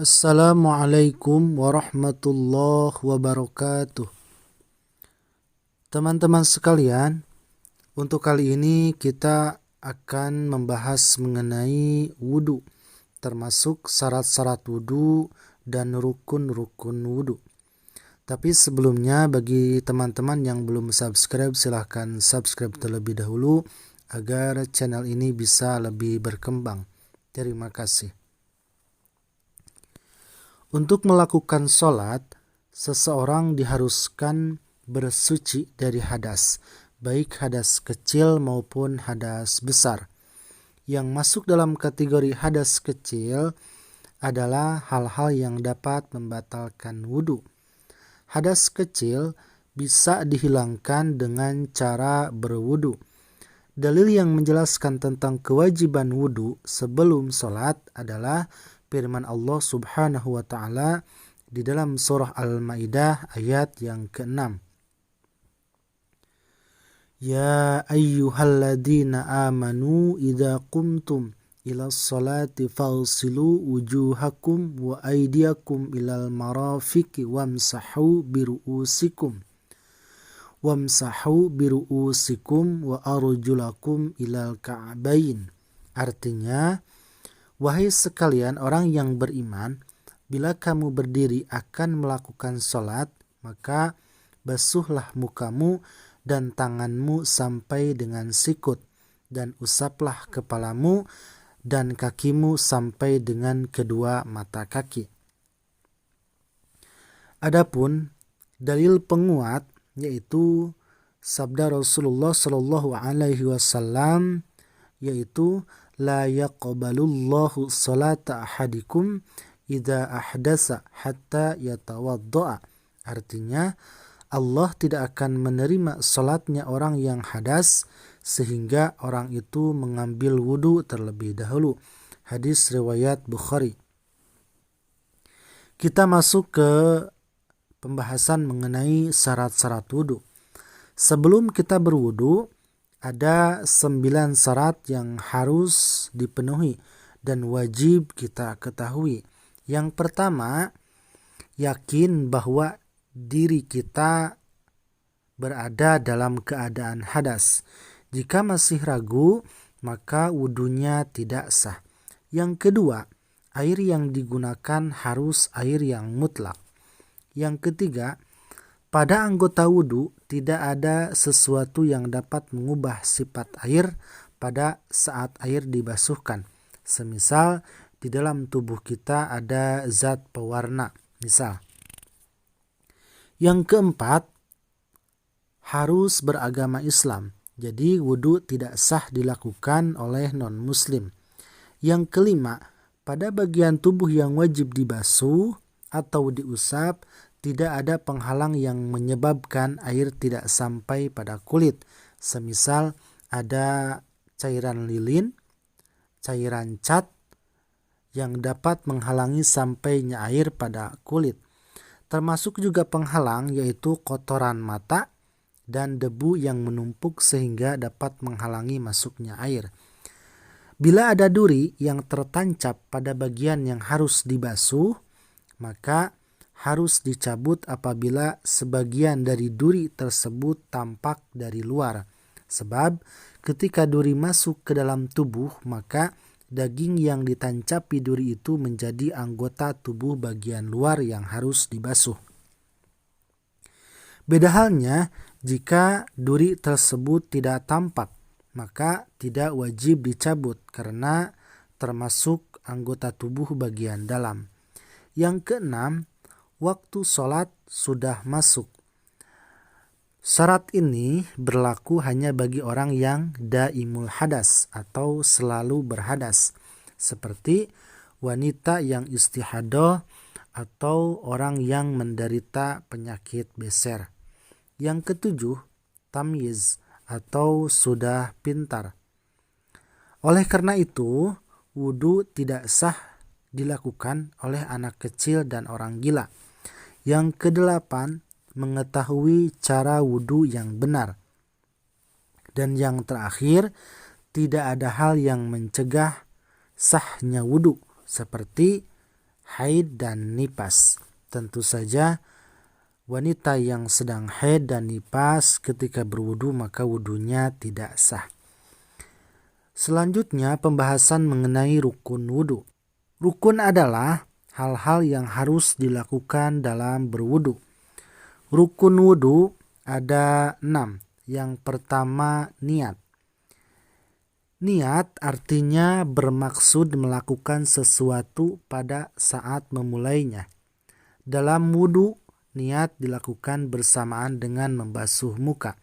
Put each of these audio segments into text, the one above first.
Assalamualaikum warahmatullahi wabarakatuh. Teman-teman sekalian, untuk kali ini kita akan membahas mengenai wudhu, termasuk syarat-syarat wudhu dan rukun-rukun wudhu. Tapi sebelumnya bagi teman-teman yang belum subscribe, silahkan subscribe terlebih dahulu agar channel ini bisa lebih berkembang. Terima kasih. Untuk melakukan sholat, seseorang diharuskan bersuci dari hadas, baik hadas kecil maupun hadas besar. Yang masuk dalam kategori hadas kecil adalah hal-hal yang dapat membatalkan wudhu. Hadas kecil bisa dihilangkan dengan cara berwudhu. Dalil yang menjelaskan tentang kewajiban wudhu sebelum sholat adalah firman Allah Subhanahu wa Ta'ala di dalam surah Al-Maidah ayat yang ke-6. Ya ayyuhalladzina amanu idza qumtum ila sholati fagsilu wujuhakum wa aydiyakum ilal marafiqi wamsahu biru'usikum wa arjulakum ilal ka'bain. Artinya, wahai sekalian orang yang beriman, bila kamu berdiri akan melakukan sholat, maka basuhlah mukamu dan tanganmu sampai dengan sikut, dan usaplah kepalamu dan kakimu sampai dengan kedua mata kaki. Adapun dalil penguat yaitu sabda Rasulullah Shallallahu Alaihi Wasallam, yaitu la yaqbalullahu salata ahadikum idza ahdasa hatta yatawaddaa. Artinya, Allah tidak akan menerima salatnya orang yang hadas sehingga orang itu mengambil wudu terlebih dahulu. Hadis riwayat Bukhari. Kita masuk ke pembahasan mengenai syarat-syarat wudu. Sebelum kita berwudu, ada 9 syarat yang harus dipenuhi dan wajib kita ketahui. Yang pertama, yakin bahwa diri kita berada dalam keadaan hadas. Jika masih ragu, maka wudunya tidak sah. Yang kedua, air yang digunakan harus air yang mutlak. Yang ketiga, pada anggota wudu tidak ada sesuatu yang dapat mengubah sifat air pada saat air dibasuhkan. Semisal di dalam tubuh kita ada zat pewarna, misal. Yang keempat, harus beragama Islam. Jadi wudu tidak sah dilakukan oleh non-muslim. Yang kelima, pada bagian tubuh yang wajib dibasuh atau diusap, tidak ada penghalang yang menyebabkan air tidak sampai pada kulit. Semisal ada cairan lilin, cairan cat yang dapat menghalangi sampainya air pada kulit. Termasuk juga penghalang yaitu kotoran mata dan debu yang menumpuk sehingga dapat menghalangi masuknya air. Bila ada duri yang tertancap pada bagian yang harus dibasuh, maka harus dicabut apabila sebagian dari duri tersebut tampak dari luar. Sebab ketika duri masuk ke dalam tubuh, maka daging yang ditancapi duri itu menjadi anggota tubuh bagian luar yang harus dibasuh. Beda halnya jika duri tersebut tidak tampak, maka tidak wajib dicabut karena termasuk anggota tubuh bagian dalam. Yang keenam, waktu sholat sudah masuk. Syarat ini berlaku hanya bagi orang yang daimul hadas atau selalu berhadas, seperti wanita yang istihadah atau orang yang menderita penyakit beser. Yang ketujuh, tamyiz atau sudah pintar. Oleh karena itu, wudu tidak sah dilakukan oleh anak kecil dan orang gila. Yang kedelapan, mengetahui cara wudu yang benar. Dan yang terakhir, tidak ada hal yang mencegah sahnya wudu seperti haid dan nifas. Tentu saja wanita yang sedang haid dan nifas ketika berwudu maka wudunya tidak sah. Selanjutnya pembahasan mengenai rukun wudu. Rukun adalah hal-hal yang harus dilakukan dalam berwudu. Rukun wudu ada 6. Yang pertama niat. Niat artinya bermaksud melakukan sesuatu pada saat memulainya. Dalam wudu, niat dilakukan bersamaan dengan membasuh muka.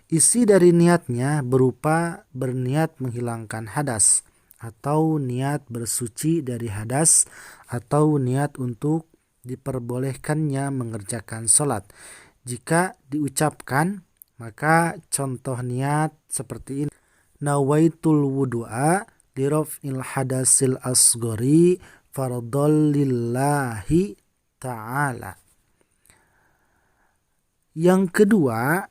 Isi dari niatnya berupa berniat menghilangkan hadas, atau niat bersuci dari hadas, atau niat untuk diperbolehkannya mengerjakan sholat. Jika diucapkan, maka contoh niat seperti ini. Nawaitul wudu'a liraf'il hadasil asgori fardhol lillahi ta'ala. Yang kedua,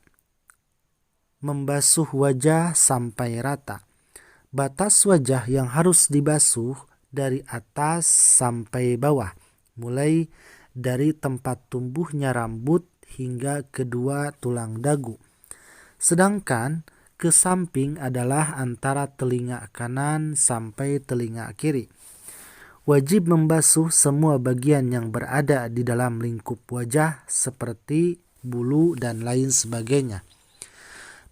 membasuh wajah sampai rata. Batas wajah yang harus dibasuh dari atas sampai bawah, mulai dari tempat tumbuhnya rambut hingga kedua tulang dagu. Sedangkan ke samping adalah antara telinga kanan sampai telinga kiri. Wajib membasuh semua bagian yang berada di dalam lingkup wajah seperti bulu dan lain sebagainya.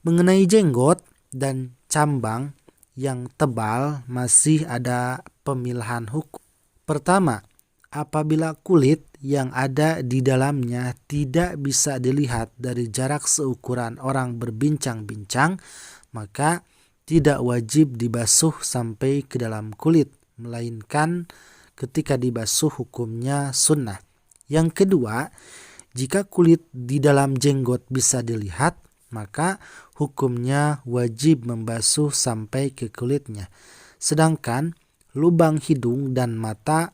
Mengenai jenggot dan cambang yang tebal masih ada pemilahan hukum. Pertama, apabila kulit yang ada di dalamnya tidak bisa dilihat dari jarak seukuran orang berbincang-bincang, maka tidak wajib dibasuh sampai ke dalam kulit, melainkan ketika dibasuh hukumnya sunnah. Yang kedua, jika kulit di dalam jenggot bisa dilihat, maka hukumnya wajib membasuh sampai ke kulitnya. Sedangkan lubang hidung dan mata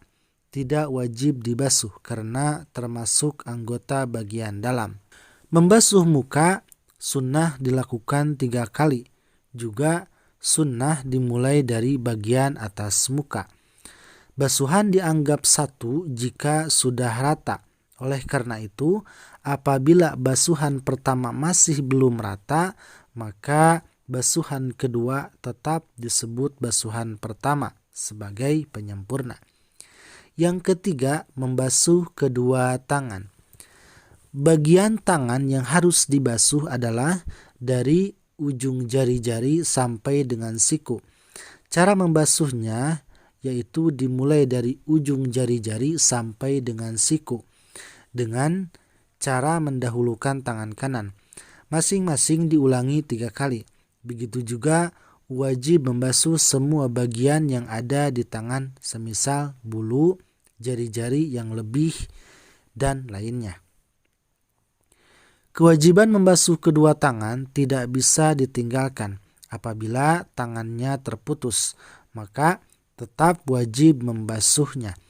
tidak wajib dibasuh karena termasuk anggota bagian dalam. Membasuh muka sunnah dilakukan 3 kali. Juga sunnah dimulai dari bagian atas muka. Basuhan dianggap 1 jika sudah rata. Oleh karena itu, apabila basuhan pertama masih belum rata, maka basuhan kedua tetap disebut basuhan pertama sebagai penyempurna. Yang ketiga, membasuh kedua tangan. Bagian tangan yang harus dibasuh adalah dari ujung jari-jari sampai dengan siku. Cara membasuhnya yaitu dimulai dari ujung jari-jari sampai dengan siku dengan cara mendahulukan tangan kanan. Masing-masing diulangi 3 kali. Begitu juga wajib membasuh semua bagian yang ada di tangan, semisal bulu, jari-jari yang lebih, dan lainnya. Kewajiban membasuh kedua tangan tidak bisa ditinggalkan. Apabila tangannya terputus, maka tetap wajib membasuhnya.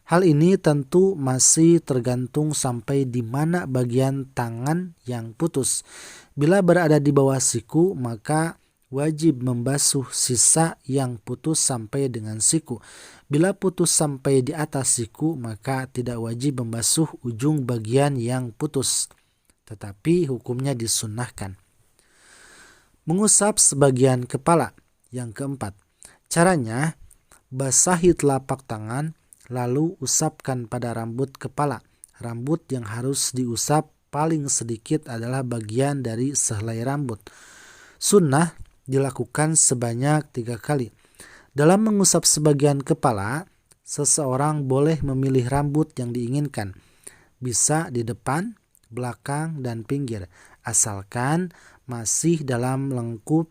Hal ini tentu masih tergantung sampai di mana bagian tangan yang putus. Bila berada di bawah siku, maka wajib membasuh sisa yang putus sampai dengan siku. Bila putus sampai di atas siku, maka tidak wajib membasuh ujung bagian yang putus. Tetapi hukumnya disunnahkan. Mengusap sebagian kepala. Yang keempat, caranya basahi telapak tangan, lalu usapkan pada rambut kepala. Rambut yang harus diusap paling sedikit adalah bagian dari sehelai rambut. Sunnah dilakukan sebanyak 3 kali. Dalam mengusap sebagian kepala, seseorang boleh memilih rambut yang diinginkan. Bisa di depan, belakang, dan pinggir. Asalkan masih dalam lengkup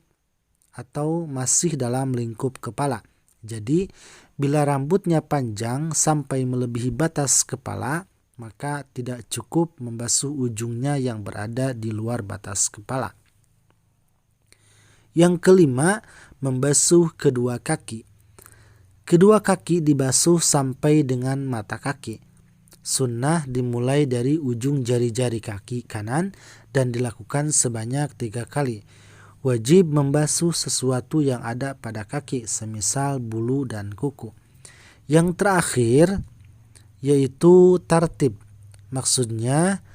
atau masih dalam lingkup kepala. Jadi, bila rambutnya panjang sampai melebihi batas kepala, maka tidak cukup membasuh ujungnya yang berada di luar batas kepala. Yang kelima, membasuh kedua kaki. Kedua kaki dibasuh sampai dengan mata kaki. Sunnah dimulai dari ujung jari-jari kaki kanan dan dilakukan sebanyak 3 kali. Wajib membasuh sesuatu yang ada pada kaki, semisal bulu dan kuku. Yang terakhir, yaitu tartib. Maksudnya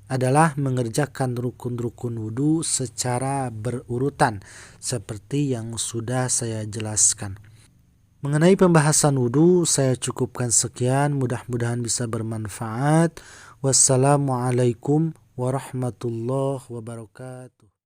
adalah mengerjakan rukun-rukun wudhu secara berurutan seperti yang sudah saya jelaskan. Mengenai pembahasan wudhu saya cukupkan sekian, mudah-mudahan bisa bermanfaat. Wassalamualaikum warahmatullahi wabarakatuh.